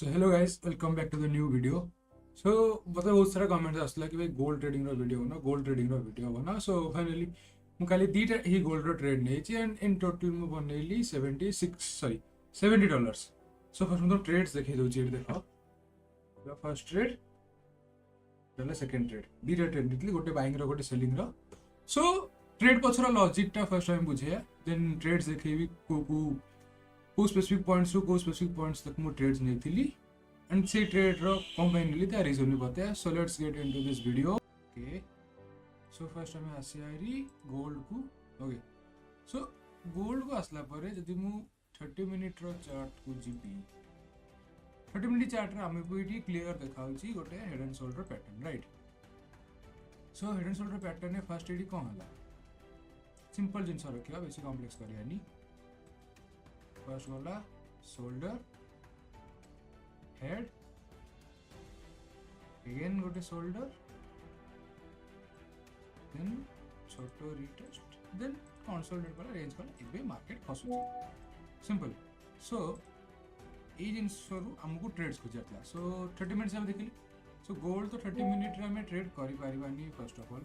So hello guys, welcome back to the new video. So मतलब बहुत सारा comments आसला कि भाई गोल्ड ट्रेडिंग रो वीडियो बना गोल्ड ट्रेडिंग रो वीडियो बना सो फाइनली मु खाली दीटा ही गोल्ड रो ट्रेड नेछि एंड इन टोटल मु बनैली 76 सॉरी $70. सो फर्स्ट मु ट्रेड्स देखै दउछि एट देखो फर्स्ट ट्रेड देला सेकंड ट्रेड दीटा ट्रेड नितली गोटे बाइंग रो गोटे सेलिंग रो सो ट्रेड पछरा लॉजिक टा फर्स्ट टाइम बुझे देन ट्रेड्स देखैबी को स्पेसिफिक पॉइंट्स को स्पेसिफिक पॉइंट्स तक मु trades नेथिली and say trade ro combinedly the reason ni pata hai. So let's get into this video. Okay, so first ame asiari gold ku. Okay, so gold ku asla pare jodi mu 30 minute ro chart ku jibi 30 minute chart रे आमे को इटी clear देखाउची गोटे head and shoulder pattern right. So head and shoulder pattern ने first AD कोन हला simple जिंस रखिया बेसी complex करियानी. First वाला shoulder head again go to shoulder then छोटो retest then consolidate वाला range वाला इबे market खसुची simple. so ए जिंस सरू हमको ट्रेड्स को जातला so 30 मिनिट्स हम देखिली so gold तो 30 मिनिट रे हमें ट्रेड करि पारिबानी फर्स्ट ऑफ ऑल.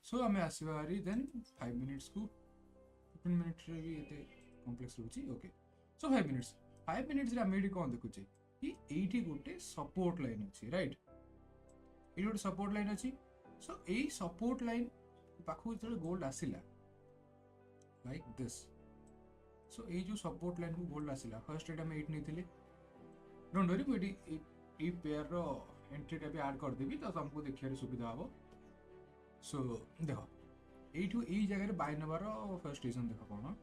so हमें आसीबारी then 5 मिनिट्स को 15 मिनिट रे भी एते कॉम्प्लेक्स रहउची. ओके so 5 मिनिट्स रे हम एडी कोन देखुची कि एठी गोटे सपोर्ट लाइन अछि राइट. एठी गोटे सपोर्ट लाइन अछि. सो एई सपोर्ट लाइन पाखु जले गोल्ड आसिला लाइक दिस. सो एई जो सपोर्ट लाइन को गोल्ड आसिला फर्स्ट एटा में 8 नेथिले डोंट वरी एटी ए पेयर रो एंट्री टा भी ऐड कर देबी तो हमको देखिया सुविधा हो. सो देखो एठू एई जगह रे बाय नंबर फर्स्ट रीजन देखो कोन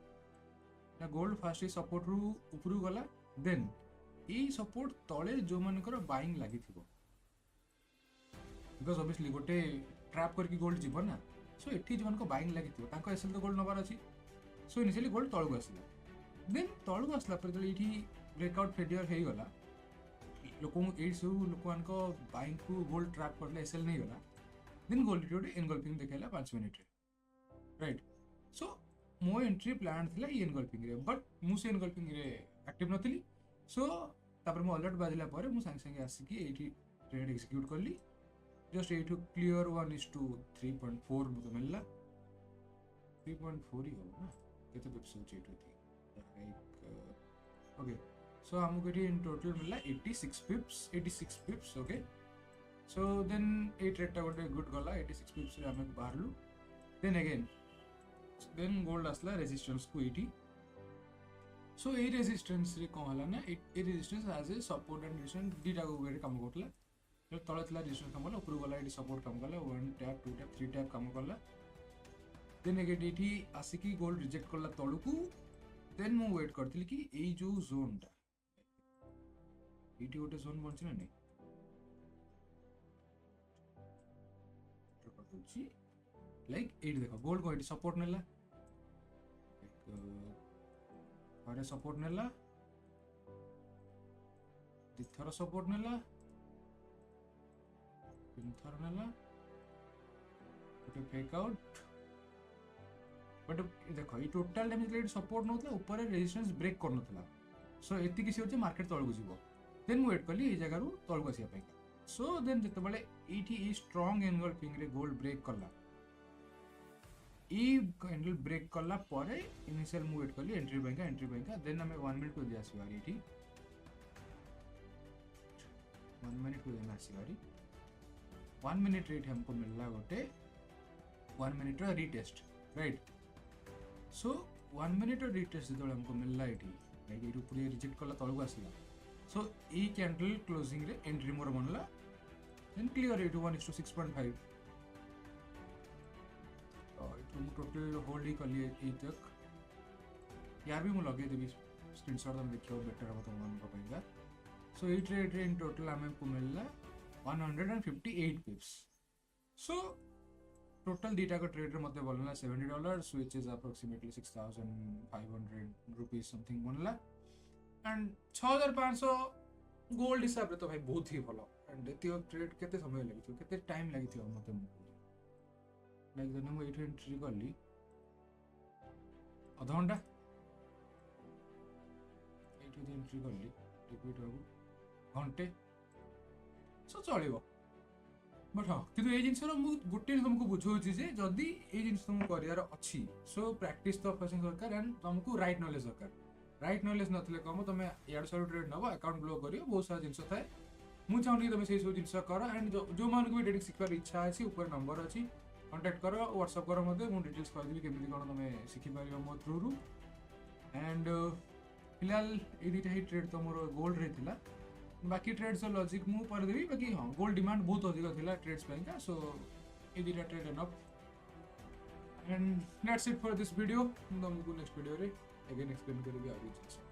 ना गोल्ड फर्स्ट ए सपोर्ट रु ऊपरू गला देन ये सपोर्ट तले जो मानकर बाइंग लगी थी बिकॉज ऑब्वियसली गोटे ट्रैप करके गोल्ड जीव ना. सो एठी जो मानक बाइंग लगी थी तांको एसएल तो गोल्ड नबार अछि. सो इनिशियली गोल्ड तळको आसिला देन तळको आसला पर जले एठी ब्रेकआउट फेलियर हे गला लोक एट सब लोक मानक बाइंग को गोल्ड ट्रैप करले एसएल नहीं गला देन गोल्ड टोटे एनगल्फिंग देखेला 5 मिनिट रे राइट. सो मो एंट्री प्लान थिला ई एनगल्फिंग रे बट मु से एनगल्फिंग रे एक्टिव नथिली. सो तापर मो अलर्ट बाजिला परे मु संग संग आसी एठी ट्रेड एग्जीक्यूट करली जस्ट एठू क्लियर 1:3.4 मु मिलला 3.4 ही हो ना केते पिप्स होची एठू थी लाइक. ओके सो हमको एठी इन टोटल मिलला 86 पिप्स. ओके सो देन ए ट्रेड टा गोटे गुड गला 86 पिप्स रे हम बाहरलु देन अगेन देन गोल्ड आसला रेजिस्टेंस को एठी. सो ए रेजिस्टेंस रे कोन हला ना ए resistance as a support and resistance दीटा को वेरे काम करतला जो तळे थला रेजिस्टेंस काम करला ऊपर गला एडी सपोर्ट काम करला 1 टैप 2 टैप 3 टैप काम करला देन अगेन एठी आसी की गोल्ड रिजेक्ट करला तळु को देन मु वेट करथली कि ए जो जोन टा एठी गोटे जोन बनछि ना नै तो करथुची लाइक एठी देखो गोल्ड को एठी सपोर्ट नेला और सपोर्ट नेला दिथर सपोर्ट नेला तीनथर नेला गोटे फेक आउट बट देखो ये टोटल टाइम जे सपोर्ट नथला ऊपर रेजिस्टेंस ब्रेक कर नथला. सो एति किसी होचे मार्केट तळको जीवो देन मु वेट करली ए जगह रु तळको आसिया पे. सो देन जते बेले एठी ए स्ट्रांग एनगल्फिंग रे गोल्ड ब्रेक करला ई कैंडल ब्रेक करला परे इनिशियल मु वेट करली एंट्री बैंका देन हमें 1 मिनट को दिया आसीबारी एठी 1 मिनट को देना आसीबारी 1 मिनट रेट हमको मिलला गोटे 1 मिनट रा रीटेस्ट राइट. सो 1 मिनट रा रीटेस्ट जो हमको मिलला एठी लाइक एठी पूरे रिजेक्ट करला तळको आसीला. सो ई कैंडल क्लोजिंग रे एंट्री मोर बनला देन क्लियर एठी 1:6.5 टोटल होल्ड ही कलिए ए तक यार भी मु लगे देबी स्क्रीनशॉट हम देखियो बेटर हो तुम मन को पइगा. सो ए ट्रेड रे इन टोटल हमें को मिलला 158 पिप्स. सो टोटल डीटा का ट्रेड रे मते बोलला $70 which is approximately 6500 rupees something बनला एंड 6500 गोल्ड हिसाब रे तो भाई बहुत ही भलो. एंड एतियो ट्रेड केते समय लागि केते टाइम लागि मते लाइक देन मु एठी एंट्री करली अधा घंटा एठी एंट्री करली रिपीट हो घंटे सो चलो बट हाँ कि ये जिनसर गोटे तुमको बुझाऊँ जे जदि ये जिन तुमको करार अच्छी सो प्रैक्टिस तो ऑफ दरकार एंड तुमको राइट नॉलेज दरकार राइट नॉलेज नथिले कम तुम इाड़ साइड ट्रेड नब अकाउंट ब्लॉक कर बहुत सारा जिन थाए मुझे चाहूँ तुम से सब जिन कर एंड जो मानक भी ट्रेडिंग शिखार इच्छा अच्छी ऊपर नंबर अच्छी कांटेक्ट कर व्हाट्सअप कर मुझे डिटेल्स करदेवी केमी कौन तुम शिखिपार मो थ्रू रू एंड फिलहाल ये दुटा ही ट्रेड तो मोर गोल्ड रही बाकी ट्रेड्स लॉजिक मु करदेवी बाकी हाँ गोल्ड डिमांड बहुत अधिक था ट्रेड्स का सो ये दुटा trade enough and that's it for this video तुमको नेक्स्ट वीडियो रे अगेन एक्सप्लेन करेंगे आगे।